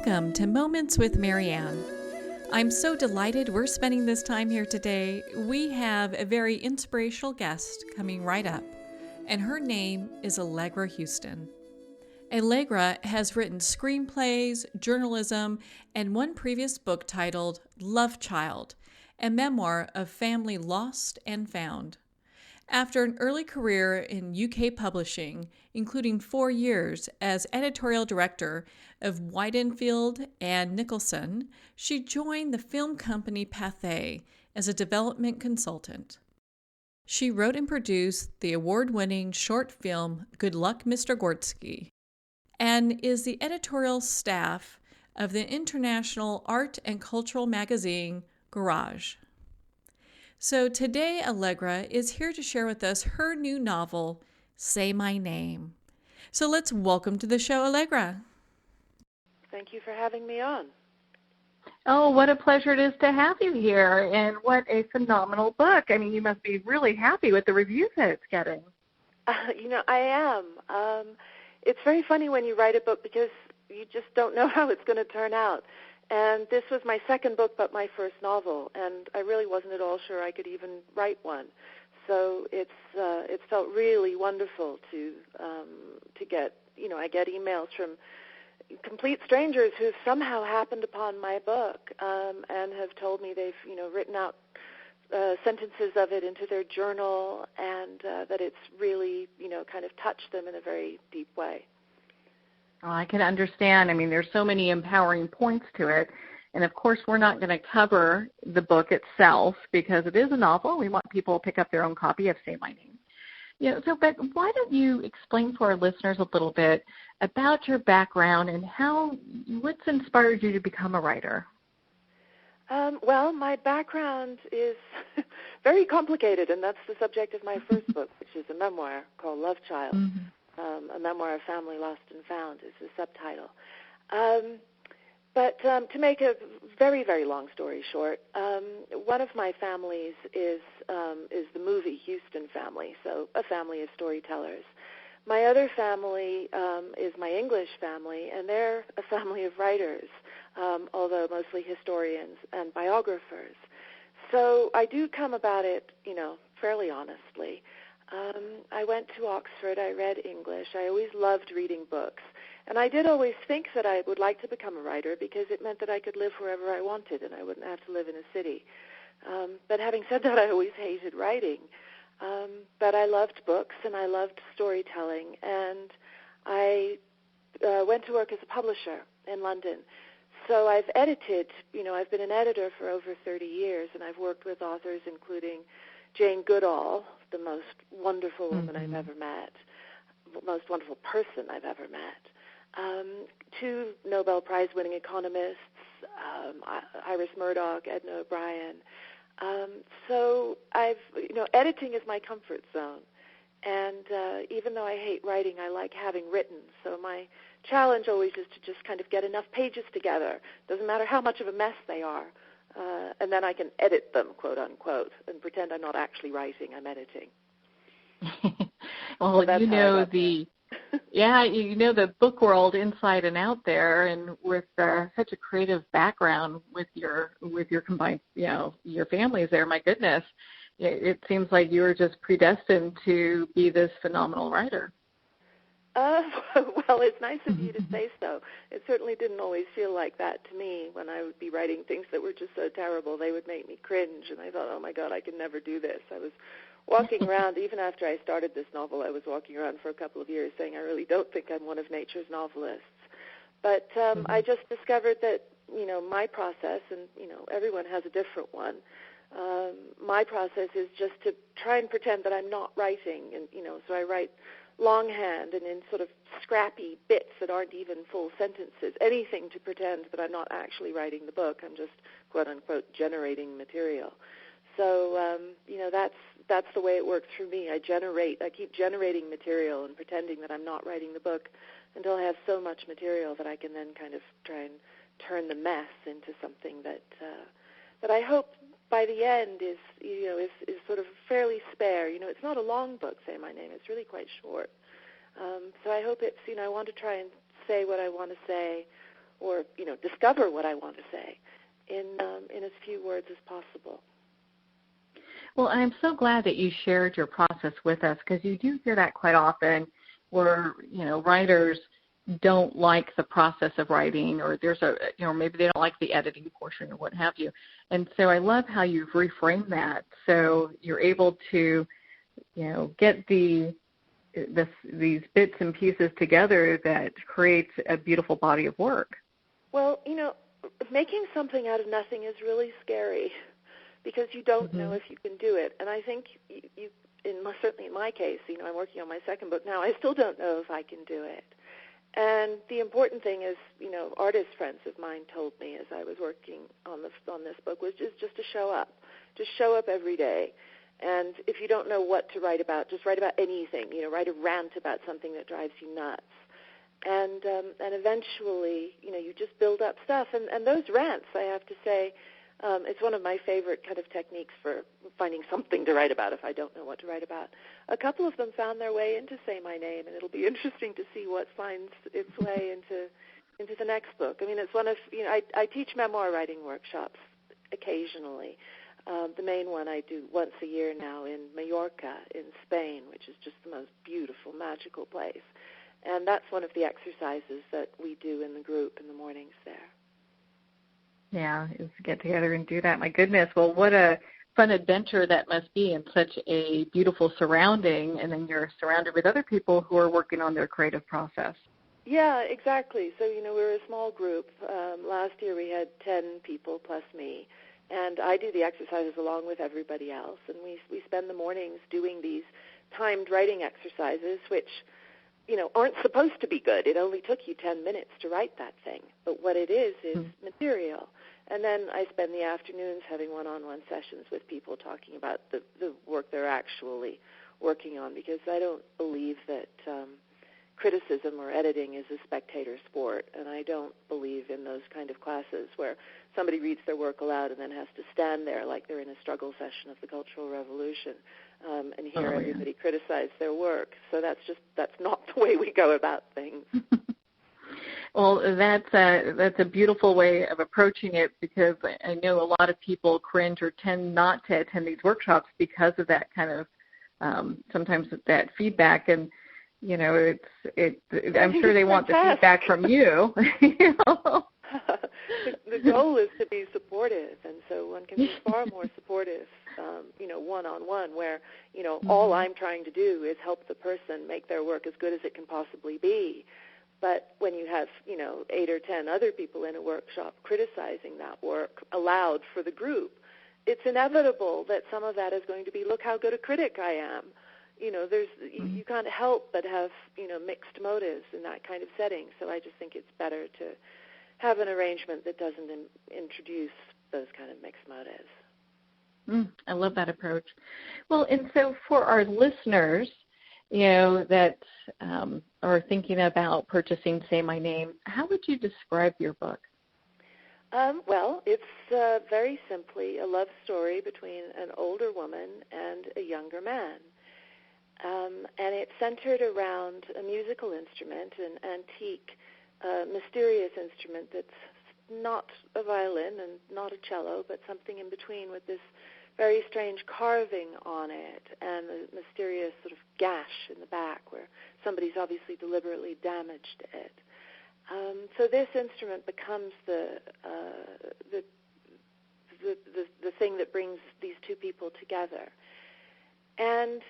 Welcome to Moments with Marianne. I'm so delighted we're spending this time here today. We have a very inspirational guest coming right up, and her name is Allegra Huston. Allegra has written screenplays, journalism, and one previous book titled Love Child, a memoir of family lost and found. After an early career in UK publishing, including 4 years as editorial director of Weidenfeld and Nicholson, she joined the film company Pathé as a development consultant. She wrote and produced the award-winning short film Good Luck, Mr. Gordsky, and is the editorial staff of the international art and cultural magazine Garage. So today, Allegra is here to share with us her new novel, Say My Name. So let's welcome to the show, Allegra. Thank you for having me on. Oh, what a pleasure it is to have you here, and what a phenomenal book. I mean, you must be really happy with the reviews that it's getting. I am. It's very funny when you write a book because you just don't know how it's going to turn out. And this was my second book, but my first novel, and I really wasn't at all sure I could even write one. So it felt really wonderful to get, I get emails from complete strangers who somehow happened upon my book and have told me they've, written out sentences of it into their journal, and that it's really, kind of touched them in a very deep way. Oh, I can understand. I mean, there's so many empowering points to it. And, of course, we're not going to cover the book itself because it is a novel. We want people to pick up their own copy of Say My Name. But why don't you explain to our listeners a little bit about your background and what's inspired you to become a writer? Well, my background is very complicated, and that's the subject of my first book, which is a memoir called Love Child. Mm-hmm. A memoir of family lost and found is the subtitle. But to make a very, very long story short, one of my families is the movie Huston family, so a family of storytellers. My other family is my English family, and they're a family of writers, although mostly historians and biographers. So I do come about it, fairly honestly. I went to Oxford. I read English. I always loved reading books. And I did always think that I would like to become a writer because it meant that I could live wherever I wanted and I wouldn't have to live in a city. But having said that, I always hated writing. But I loved books and I loved storytelling. And I went to work as a publisher in London. So I've edited, I've been an editor for over 30 years, and I've worked with authors including Jane Goodall, the most wonderful woman I've ever met, most wonderful person I've ever met, 2 Nobel Prize-winning economists, Iris Murdoch, Edna O'Brien. So editing is my comfort zone. And even though I hate writing, I like having written. So my challenge always is to just kind of get enough pages together. Doesn't matter how much of a mess they are. And then I can edit them, quote unquote, and pretend I'm not actually writing, I'm editing. Well, so the book world inside and out there, and with such a creative background with your combined, your families there, my goodness, it seems like you were just predestined to be this phenomenal writer. Well, it's nice of you to say so. It certainly didn't always feel like that to me when I would be writing things that were just so terrible. They would make me cringe, and I thought, oh, my God, I can never do this. I was walking around, even after I started this novel, I was walking around for a couple of years saying, I really don't think I'm one of nature's novelists. But I just discovered that, my process, and, everyone has a different one, my process is just to try and pretend that I'm not writing, and, so I write longhand and in sort of scrappy bits that aren't even full sentences, anything to pretend that I'm not actually writing the book. I'm just, quote unquote, generating material. So, that's the way it works for me. I keep generating material and pretending that I'm not writing the book until I have so much material that I can then kind of try and turn the mess into something that I hope by the end is sort of fairly spare. It's not a long book, Say My Name. It's really quite short. So I hope it's, I want to try and say what I want to say discover what I want to say in as few words as possible. Well, I'm so glad that you shared your process with us, because you do hear that quite often where, writers don't like the process of writing, or maybe they don't like the editing portion or what have you. And so I love how you've reframed that, so you're able to, get these bits and pieces together that creates a beautiful body of work. Well, making something out of nothing is really scary, because you don't know if you can do it. And I think certainly in my case, I'm working on my second book now, I still don't know if I can do it. And the important thing is, artist friends of mine told me as I was working on this book was just to show up. Just show up every day. And if you don't know what to write about, just write about anything. Write a rant about something that drives you nuts. And eventually, you just build up stuff. And those rants, I have to say, it's one of my favorite kind of techniques for finding something to write about if I don't know what to write about. A couple of them found their way into Say My Name, and it'll be interesting to see what finds its way into the next book. I mean, it's one of, I teach memoir writing workshops occasionally. The main one I do once a year now in Mallorca in Spain, which is just the most beautiful, magical place. And that's one of the exercises that we do in the group in the mornings there. Yeah, is get together and do that. My goodness. Well, what a fun adventure that must be in such a beautiful surrounding, and then you're surrounded with other people who are working on their creative process. Yeah, exactly. So, we're a small group. Last year we had 10 people plus me, and I do the exercises along with everybody else, and we spend the mornings doing these timed writing exercises, which aren't supposed to be good. It only took you 10 minutes to write that thing. But what it is material. And then I spend the afternoons having one-on-one sessions with people talking about the work they're actually working on, because I don't believe that criticism or editing is a spectator sport, and I don't believe in those kind of classes where somebody reads their work aloud and then has to stand there like they're in a struggle session of the Cultural Revolution and hear everybody criticize their work. So that's not the way we go about things. Well, that's a beautiful way of approaching it, because I know a lot of people cringe or tend not to attend these workshops because of that kind of sometimes that feedback. And I'm sure they want the feedback from you. The goal is to be supportive, and so one can be far more supportive, one-on-one, where, all I'm trying to do is help the person make their work as good as it can possibly be. But when you have, 8 or 10 other people in a workshop criticizing that work aloud for the group, it's inevitable that some of that is going to be, look how good a critic I am. You can't help but have, mixed motives in that kind of setting. So I just think it's better to have an arrangement that doesn't introduce those kind of mixed motives. I love that approach. Well, and so for our listeners, that are thinking about purchasing Say My Name, how would you describe your book? Well, it's very simply a love story between an older woman and a younger man. And it's centered around a musical instrument, an antique, mysterious instrument that's not a violin and not a cello, but something in between, with this very strange carving on it and a mysterious sort of gash in the back where somebody's obviously deliberately damaged it. So this instrument becomes the thing that brings these two people together. And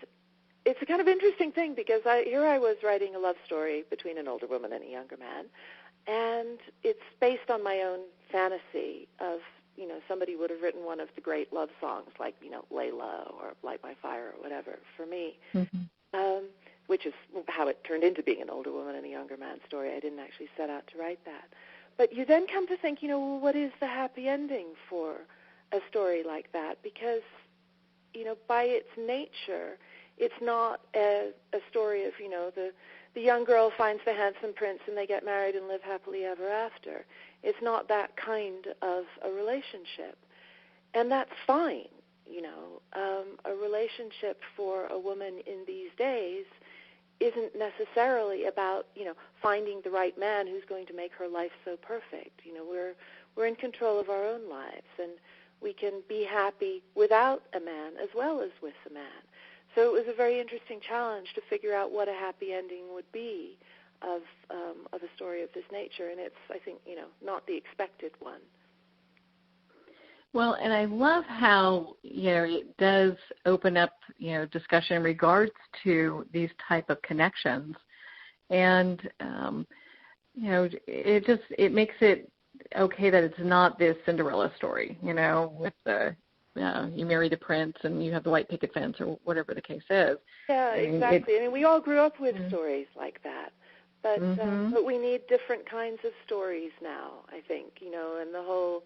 it's a kind of interesting thing, because here I was writing a love story between an older woman and a younger man, and it's based on my own fantasy of, somebody would have written one of the great love songs like, Lay Low or Light My Fire or whatever for me, which is how it turned into being an older woman and a younger man story. I didn't actually set out to write that. But you then come to think, well, what is the happy ending for a story like that? Because, by its nature, it's not a story of, the young girl finds the handsome prince and they get married and live happily ever after. It's not that kind of a relationship. And that's fine, A relationship for a woman in these days isn't necessarily about, finding the right man who's going to make her life so perfect. We're in control of our own lives, and we can be happy without a man as well as with a man. So it was a very interesting challenge to figure out what a happy ending would be of a story of this nature, and it's, I think, not the expected one. Well, and I love how, it does open up, discussion in regards to these type of connections. And, it makes it okay that it's not this Cinderella story, with the, you marry the prince and you have the white picket fence or whatever the case is. Yeah, exactly. We all grew up with stories like that. But but we need different kinds of stories now, I think, and the whole,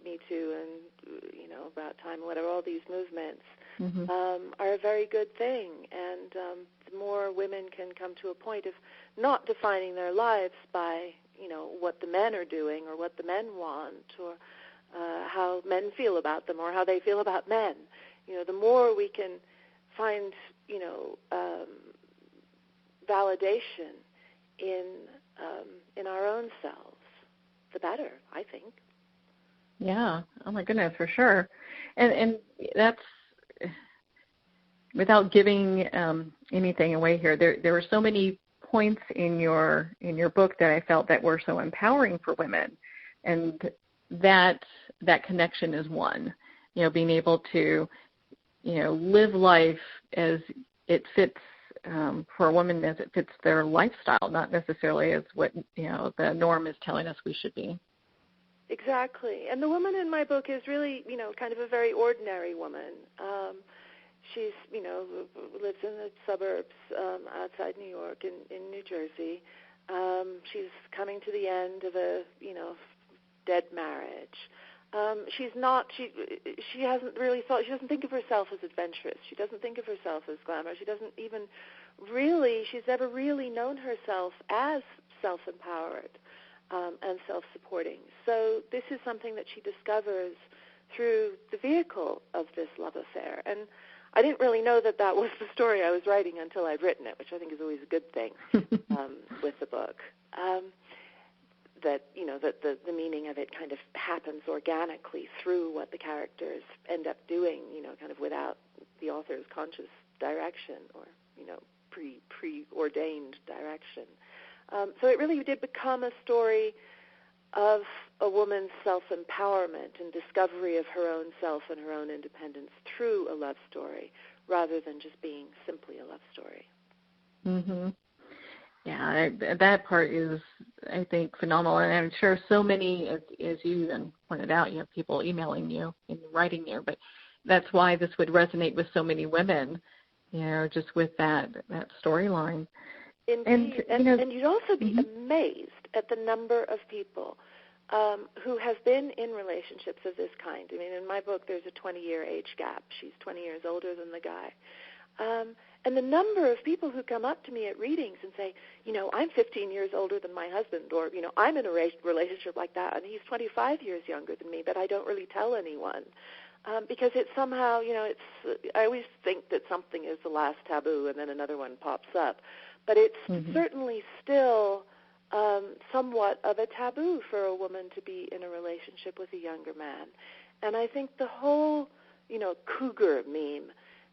Me Too and, About Time, whatever, all these movements are a very good thing. And the more women can come to a point of not defining their lives by, what the men are doing or what the men want or how men feel about them or how they feel about men, the more we can find, validation in our own selves, the better, I think. Yeah. Oh my goodness, for sure. And that's, without giving anything away here, there were so many points in your book that I felt that were so empowering for women, and that connection is one. Being able to, live life as it fits for a woman, as it fits their lifestyle, not necessarily as what the norm is telling us we should be. Exactly. And the woman in my book is really, kind of a very ordinary woman. She's, lives in the suburbs outside New York, in New Jersey. She's coming to the end of a, dead marriage. She hasn't really thought, she doesn't think of herself as adventurous. She doesn't think of herself as glamorous. She doesn't even really, she's never really known herself as self-empowered and self-supporting. So this is something that she discovers through the vehicle of this love affair. And I didn't really know that was the story I was writing until I'd written it, which I think is always a good thing with the book. That the meaning of it kind of happens organically through what the characters end up doing, kind of without the author's conscious direction or preordained direction. So it really did become a story of a woman's self-empowerment and discovery of her own self and her own independence through a love story, rather than just being simply a love story. Mhm. Yeah, that part is, I think, phenomenal. And I'm sure so many, as you even pointed out, you have people emailing you and writing you, but that's why this would resonate with so many women, just with that storyline. Indeed. And you'd also be amazed at the number of people who have been in relationships of this kind. I mean, in my book, there's a 20-year age gap. She's 20 years older than the guy. And the number of people who come up to me at readings and say, I'm 15 years older than my husband, or, I'm in a relationship like that, and he's 25 years younger than me, but I don't really tell anyone. Because it's somehow, I always think that something is the last taboo and then another one pops up. But it's certainly still somewhat of a taboo for a woman to be in a relationship with a younger man. And I think the whole, cougar meme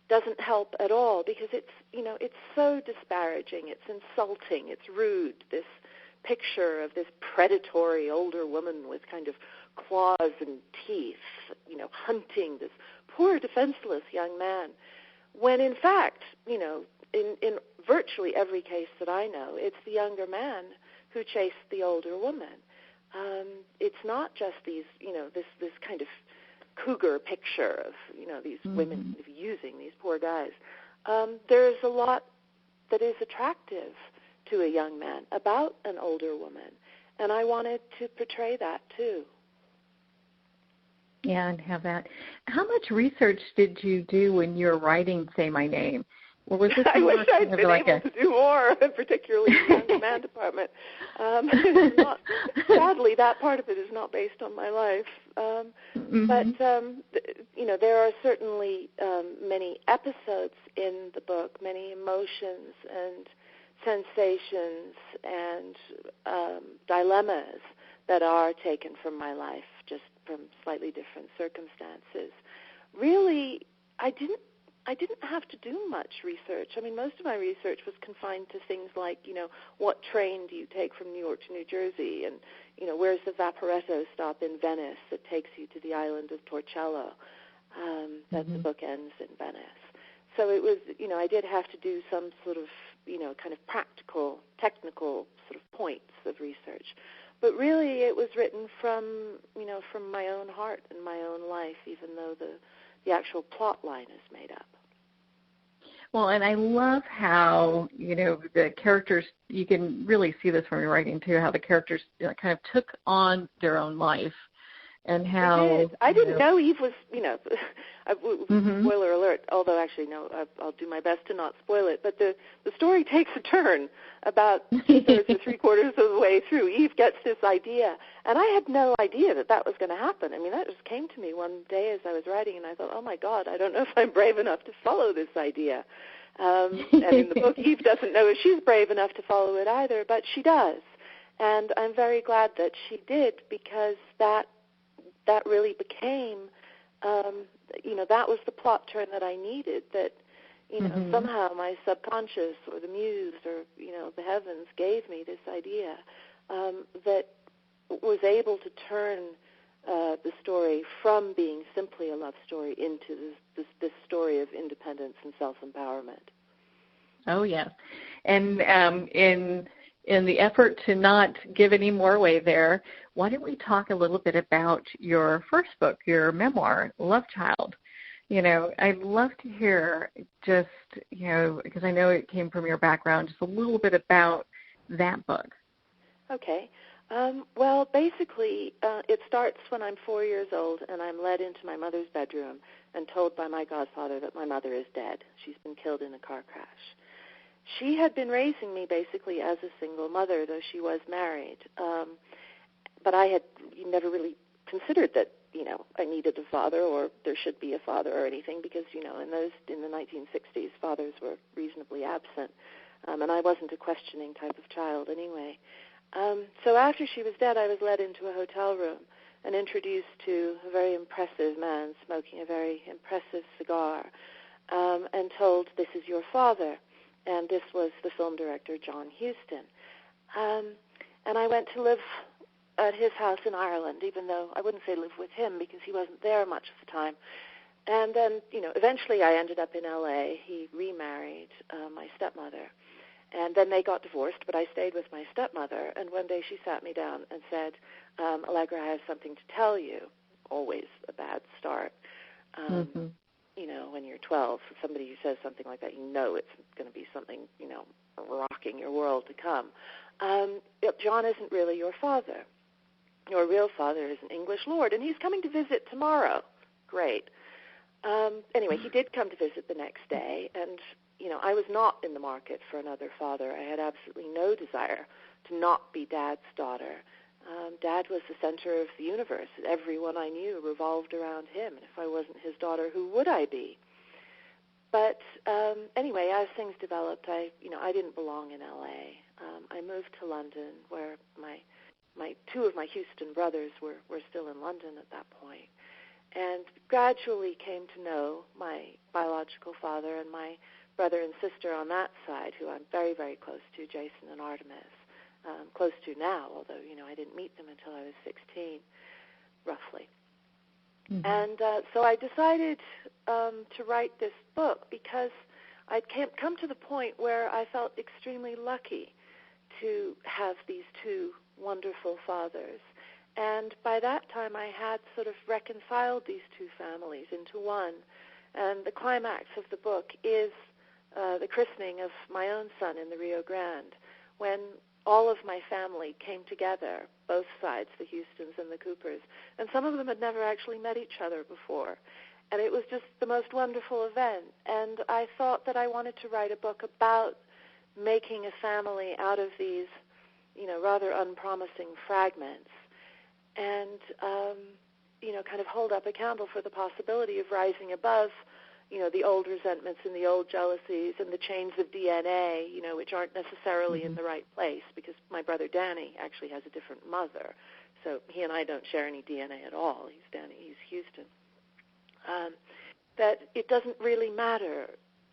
doesn't help at all, because it's so disparaging, it's insulting, it's rude, this picture of this predatory older woman with kind of claws and teeth, hunting this poor defenseless young man, when in fact, in virtually every case that I know, it's the younger man who chased the older woman. It's not just these, this kind of cougar picture of, these women using these poor guys. There's a lot that is attractive to a young man about an older woman, and I wanted to portray that too. Yeah, and have that. How much research did you do when you were writing Say My Name? Or was this I wish I'd kind been of like able to do more, particularly in the young command department. Sadly, that part of it is not based on my life. But, there are certainly many episodes in the book, many emotions and sensations and dilemmas that are taken from my life, just from slightly different circumstances. Really, I didn't have to do much research. I mean, most of my research was confined to things like, what train do you take from New York to New Jersey, and, where's the Vaporetto stop in Venice that takes you to the island of Torcello, that the book ends in Venice. So it was, I did have to do some sort of, kind of practical, technical sort of points of research. But really, it was written from my own heart and my own life, even though the actual plot line is made up. Well, and I love how, the characters, you can really see this from your writing too, how the characters kind of took on their own life and how... I didn't know Eve was, spoiler alert, although actually, no, I'll do my best to not spoil it, but the story takes a turn about 2/3 or 3/4 of the way through. Eve gets this idea, and I had no idea that was going to happen. I mean, that just came to me one day as I was writing, and I thought, oh my God, I don't know if I'm brave enough to follow this idea. And in the book, Eve doesn't know if she's brave enough to follow it either, but she does. And I'm very glad that she did, because that really became, that was the plot turn that I needed, that, somehow my subconscious or the muse or, the heavens gave me this idea that was able to turn the story from being simply a love story into this story of independence and self-empowerment. Oh, yes. And in the effort to not give any more away there, why don't we talk a little bit about your first book, your memoir, Love Child? I'd love to hear just, because I know it came from your background, just a little bit about that book. Okay. Well, basically, it starts when I'm 4 years old, and I'm led into my mother's bedroom and told by my godfather that my mother is dead. She's been killed in a car crash. She had been raising me basically as a single mother, though she was married. But I had never really considered that, I needed a father or there should be a father or anything, because, in the 1960s, fathers were reasonably absent. And I wasn't a questioning type of child anyway. So after she was dead, I was led into a hotel room and introduced to a very impressive man smoking a very impressive cigar, and told, this is your father. And this was the film director, John Huston. And I went to live at his house in Ireland, even though I wouldn't say live with him because he wasn't there much of the time. And then, eventually I ended up in L.A. He remarried my stepmother. And then they got divorced, but I stayed with my stepmother. And one day she sat me down and said, Allegra, I have something to tell you. Always a bad start. When you're 12, somebody who says something like that, it's going to be something, rocking your world to come. John isn't really your father. Your real father is an English lord, and he's coming to visit tomorrow. Great. Anyway, he did come to visit the next day, and, I was not in the market for another father. I had absolutely no desire to not be Dad's daughter. Dad was the center of the universe. Everyone I knew revolved around him, and if I wasn't his daughter, who would I be? But anyway, as things developed, I didn't belong in L.A. I moved to London, where my two of my Houston brothers were still in London at that point, and gradually came to know my biological father and my brother and sister on that side, who I'm very, very close to, Jason and Artemis. Close to now, although, I didn't meet them until I was 16, roughly. Mm-hmm. And so I decided to write this book because I'd come to the point where I felt extremely lucky to have these two wonderful fathers. And by that time, I had sort of reconciled these two families into one. And the climax of the book is the christening of my own son in the Rio Grande, when all of my family came together, both sides, the Hustons and the Coopers, and some of them had never actually met each other before. And it was just the most wonderful event. And I thought that I wanted to write a book about making a family out of these, rather unpromising fragments, and, kind of hold up a candle for the possibility of rising above, the old resentments and the old jealousies and the chains of DNA, which aren't necessarily in the right place, because my brother Danny actually has a different mother. So he and I don't share any DNA at all. He's Houston. That it doesn't really matter.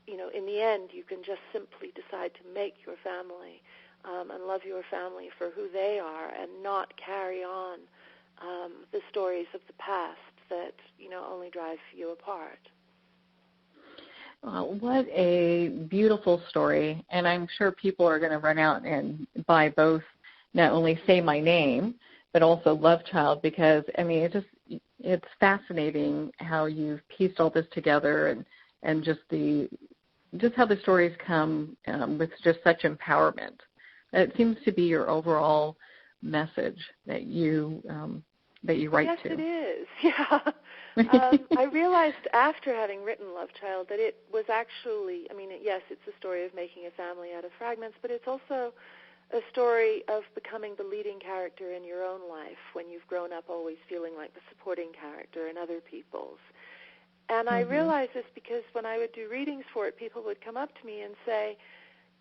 In the end, you can just simply decide to make your family and love your family for who they are, and not carry on the stories of the past that, only drive you apart. Well, what a beautiful story. And I'm sure people are going to run out and buy both, not only Say My Name, but also Love Child, because, it's fascinating how you've pieced all this together, and just how the stories come with just such empowerment. It seems to be your overall message that you write yes, to. Yes, it is. Yeah. I realized after having written Love Child that it was actually, yes, it's a story of making a family out of fragments, but it's also a story of becoming the leading character in your own life when you've grown up always feeling like the supporting character in other people's. And I realized this because when I would do readings for it, people would come up to me and say,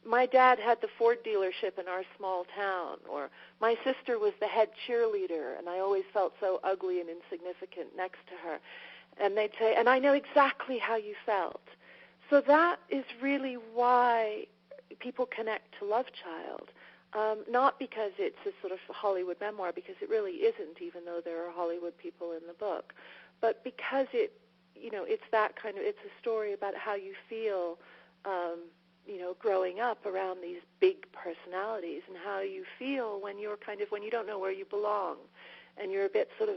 my dad had the Ford dealership in our small town, or my sister was the head cheerleader, and I always felt so ugly and insignificant next to her. And they'd say, and I know exactly how you felt. So that is really why people connect to Love Child, not because it's a sort of Hollywood memoir, because it really isn't, even though there are Hollywood people in the book, but because it's that kind of, it's a story about how you feel, growing up around these big personalities, and how you feel when when you don't know where you belong, and you're a bit sort of,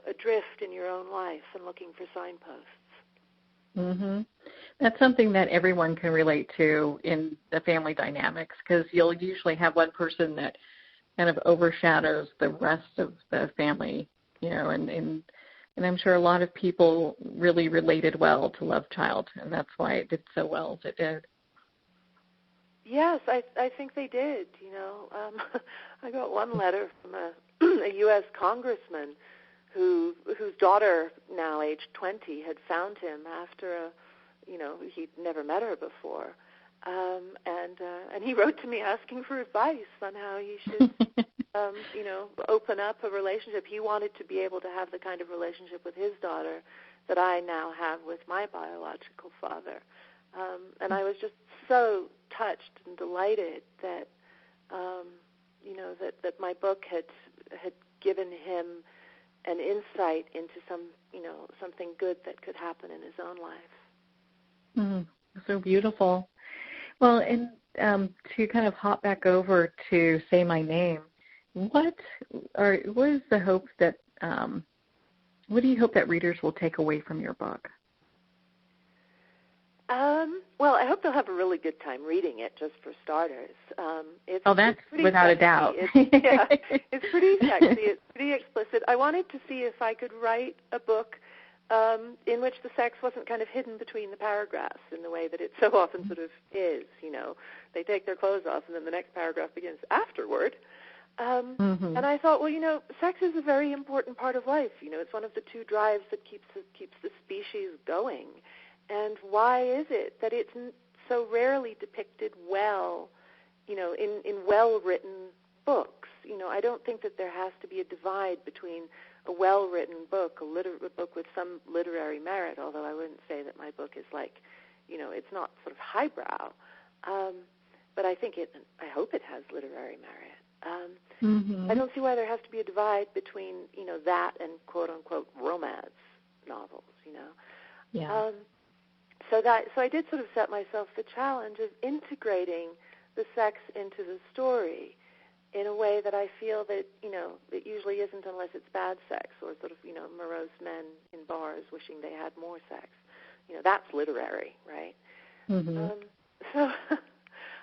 adrift in your own life and looking for signposts. Mm-hmm. That's something that everyone can relate to in the family dynamics, because you'll usually have one person that kind of overshadows the rest of the family, and I'm sure a lot of people really related well to Love Child, and that's why it did so well as it did. Yes, I think they did. I got one letter from a U.S. congressman whose daughter, now aged 20, had found him after he'd never met her before, and he wrote to me asking for advice on how he should, open up a relationship. He wanted to be able to have the kind of relationship with his daughter that I now have with my biological father. And I was just so touched and delighted that, that my book had given him an insight into something good that could happen in his own liis. So beautiful. Well, and to kind of hop back over to Say My Name, what is the hope that what do you hope that readers will take away from your book? Well, I hope they'll have a really good time reading it, just for starters. That's without sexy. A doubt. It's pretty sexy. It's pretty explicit. I wanted to see if I could write a book in which the sex wasn't kind of hidden between the paragraphs in the way that it so often sort of is. They take their clothes off, and then the next paragraph begins afterward. And I thought, well, sex is a very important part of life. It's one of the two drives that keeps the species going. And why is it that it's so rarely depicted well, in well-written books? I don't think that there has to be a divide between a well-written book, a book with some literary merit, although I wouldn't say that my book is like, it's not sort of highbrow. But I hope it has literary merit. I don't see why there has to be a divide between, that and quote-unquote romance novels, Yeah. So I did sort of set myself the challenge of integrating the sex into the story in a way that I feel that, it usually isn't unless it's bad sex or sort of, morose men in bars wishing they had more sex. That's literary, right? So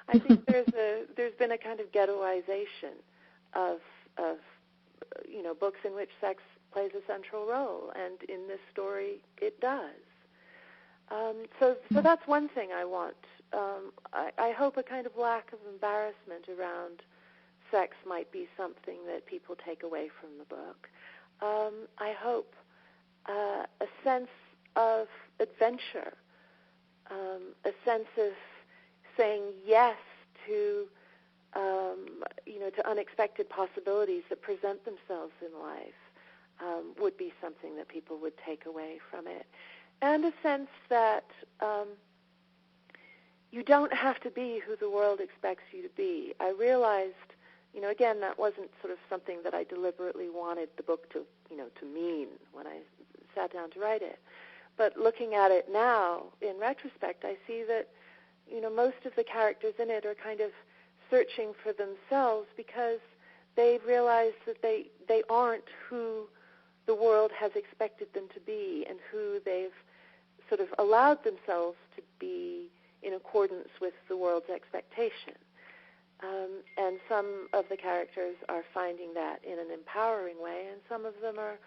I think there's been a kind of ghettoization of books in which sex plays a central role, and in this story it does. So that's one thing I want. I hope a kind of lack of embarrassment around sex might be something that people take away from the book. I hope a sense of adventure, a sense of saying yes to to unexpected possibilities that present themselves in life would be something that people would take away from it. And a sense that you don't have to be who the world expects you to be. I realized, again, that wasn't sort of something that I deliberately wanted the book to mean when I sat down to write it. But looking at it now, in retrospect, I see that, most of the characters in it are kind of searching for themselves because they've realized that they aren't who the world has expected them to be and who they've sort of allowed themselves to be in accordance with the world's expectation. And some of the characters are finding that in an empowering way, and some of them are,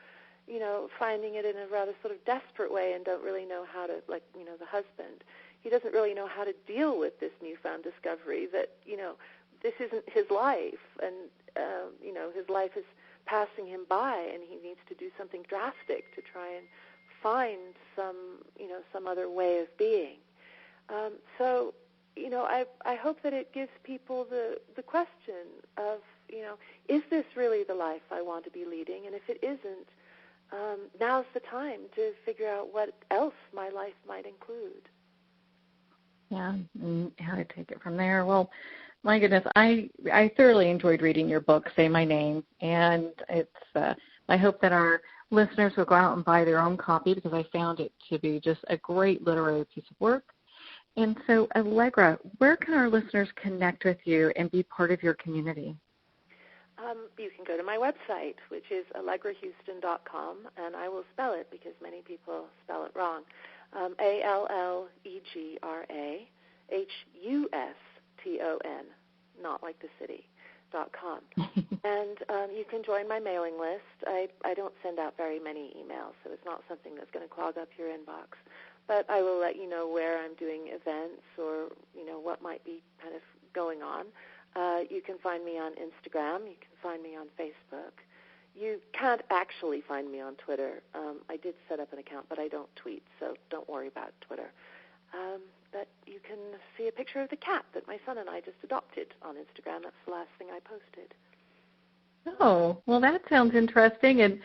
finding it in a rather sort of desperate way and don't really know how to, like, the husband. He doesn't really know how to deal with this newfound discovery that, this isn't his life, and, his life is passing him by, and he needs to do something drastic to try and find some other way of being. So, I hope that it gives people the question of, is this really the life I want to be leading? And if it isn't, now's the time to figure out what else my life might include. Yeah, and how to take it from there. Well, my goodness, I thoroughly enjoyed reading your book, Say My Name, and it's. I hope that our listeners will go out and buy their own copy because I found it to be just a great literary piece of work. And so, Allegra, where can our listeners connect with you and be part of your community? You can go to my website, which is allegrahuston.com, and I will spell it because many people spell it wrong. ALLEGRAHUSTON, not like the city, .com. And you can join my mailing list. I don't send out very many emails, so it's not something that's going to clog up your inbox. But I will let you know where I'm doing events or, what might be kind of going on. You can find me on Instagram. You can find me on Facebook. You can't actually find me on Twitter. I did set up an account, but I don't tweet, so don't worry about Twitter. But you can see a picture of the cat that my son and I just adopted on Instagram. That's the last thing I posted. Oh, well, that sounds interesting. And,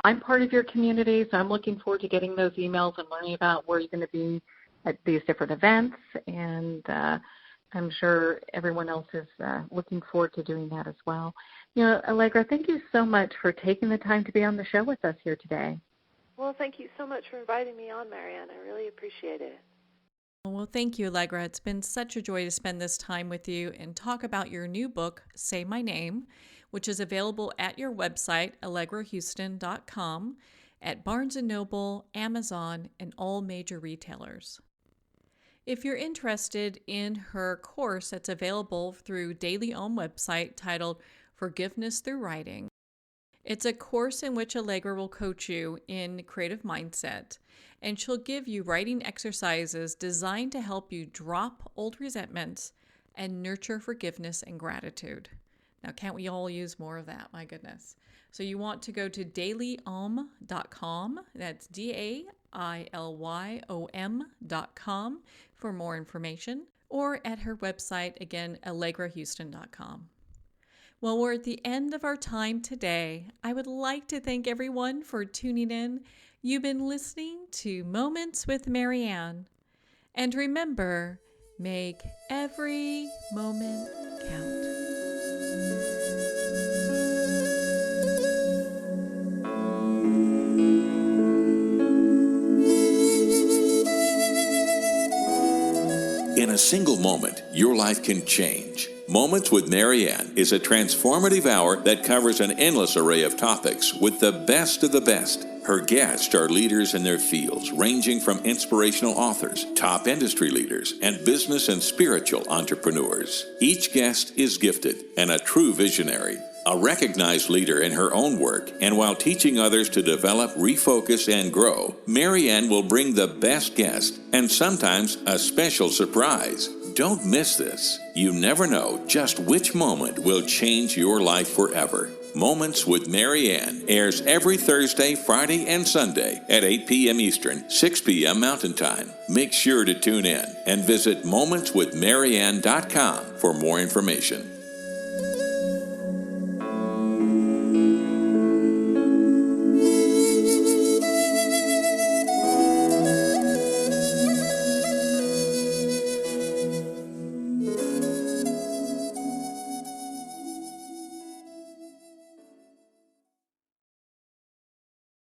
I'm part of your community, so I'm looking forward to getting those emails and learning about where you're going to be at these different events. And I'm sure everyone else is looking forward to doing that as well. Allegra, thank you so much for taking the time to be on the show with us here today. Well, thank you so much for inviting me on, Marianne. I really appreciate it. Well, thank you, Allegra. It's been such a joy to spend this time with you and talk about your new book, Say My Name, which is available at your website, allegrahuston.com, at Barnes & Noble, Amazon, and all major retailers. If you're interested in her course that's available through Daily Om website titled Forgiveness Through Writing, it's a course in which Allegra will coach you in creative mindset, and she'll give you writing exercises designed to help you drop old resentments and nurture forgiveness and gratitude. Now, can't we all use more of that? My goodness. So you want to go to dailyom.com. That's DAILYOM.com for more information, or at her website, again, allegrahuston.com. Well, we're at the end of our time today. I would like to thank everyone for tuning in. You've been listening to Moments with Marianne. And remember, make every moment count. In a single moment, your life can change. Moments with Marianne is a transformative hour that covers an endless array of topics with the best of the best. Her guests are leaders in their fields, ranging from inspirational authors, top industry leaders, and business and spiritual entrepreneurs. Each guest is gifted and a true visionary. A recognized leader in her own work, and while teaching others to develop, refocus, and grow, Marianne will bring the best guest and sometimes a special surprise. Don't miss this. You never know just which moment will change your life forever. Moments with Marianne airs every Thursday, Friday, and Sunday at 8 p.m. Eastern, 6 p.m. Mountain Time. Make sure to tune in and visit momentswithmarianne.com for more information.